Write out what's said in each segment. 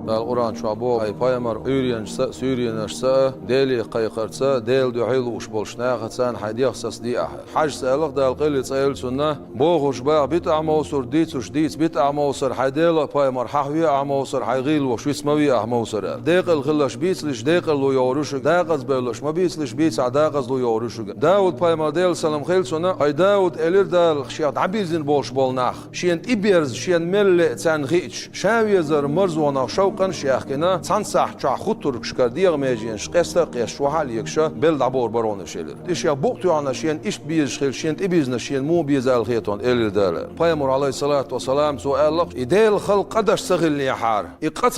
Dal Kur'an çuabo ay payamar öğrençse, söylenirse, deli kayıqırsa, del duhil uş bolşna qatsan hadiyaqsas di haj sağlık dal qili sayıl sunna bo xoşba bit amosur ditsuş dits bit amosur hadela payamar hahwi amosur haygil و شويسموي أحموسر داقل خلش بيسلش داقل لو يورشك داقز بلش ما بيسلش بيس عداقز لو يورشك داود بايما ديل سلام خيلسونا أي داود إلير دال خشيات عبيزن بولش بولناخ شين إبيرز شين مل تان خيتش شاوي زر مرزوانا شوقن شيخكنا تان صح تشع خطرك شكر ديغ ماجين شقستا قيش وحال يكشا بل دعبور برون شيلر إيش يا بوقتو عنا شين إيش بيز خيل شين إبيزنا شين مو بيزال خيتون إلير دال بايمر عليه الصلاة والسلام سؤال لك إدال خلق قدش سغل يحار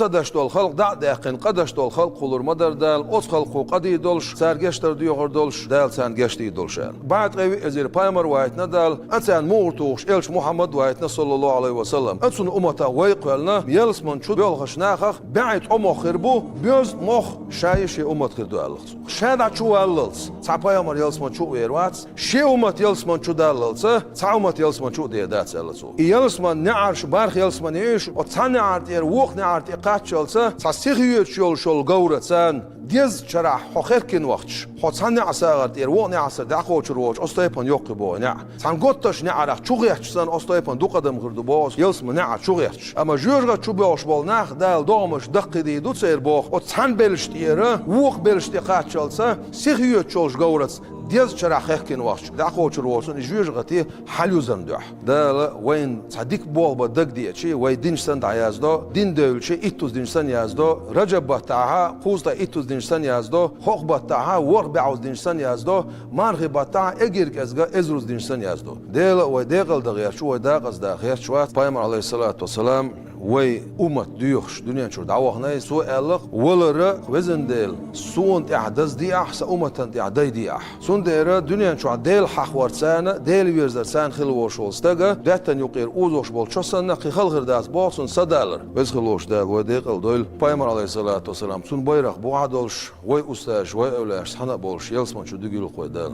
قدش دول خلق داقن قدش دول خلق olur madar dal os xalqu qadi dolş sergeştir diyor dolş dal sen geçti dolşan بعد قوي ازير بايمر وايتنا دال اتان مورتوش الش محمد وايتنا صلى الله عليه وسلم اتسن امتا ويقلنا يلسمن شو بيول خشناخ بعت امو خربو بيوز مخ شايشي امت خردو الله شادا شو اللص صايمر يلسمن شو ويروات شي امت يلسمن شو داللص صامت يلسمن شو ديدات اللص يلسمن نعرش بارخ يلسمن ايش وتصنعت ير وق نعرت قاتشلسا صسيغيوت شول غورتسان ديز شرع خيركن وقتش حصان عساغت ير وق نعسر داخوچ روچ استايپن يوق بو نع سان گوتش نعرخ چوغيچسان استايپن دو قدم خردو باس يلسم نع چوغيچ اما جورغا چوبوش بول نخ دال دومش دقدي دو سير بوخ او سان بلشتيره وق بلشتي قاتشلسا سيغيوت شول غورتس ديز شرع خيركن وقتش داخوچ روچن جورغتي حلوزن دوح دال وين صديق بول بدق ديچي وي دينشسن دايازدو دين دولچي اتوز دينشسن يازدو رجب بتاعها قوزدا اتوز دينشسن يازدو خوخ بتاعها ورق بعوز دينشسن يازدو مارغ بتاع اجيرك ازغا ازروز دينشسن يازدو ديل وديقل دغير شو داقز داخير شو بايمر عليه الصلاه والسلام وي امت ديوخش دنيا شو دعوخنا سو الله ولر وزندل سونت احدث دي احس امتن دي دي اح سون دير دنيا شو ديل حق ورسانه ديل ويرزر سان خل وشولستغا داتن يقير اوزوش بول چوسن نقي خلغر داس بوسن سدالر وز خلوش دا وديقل دول بايمر عليه الصلاه والسلام سون بايرق بوعدولش وي استاش وي اولاش حنا بولش يلسمن شو دغيل قويدال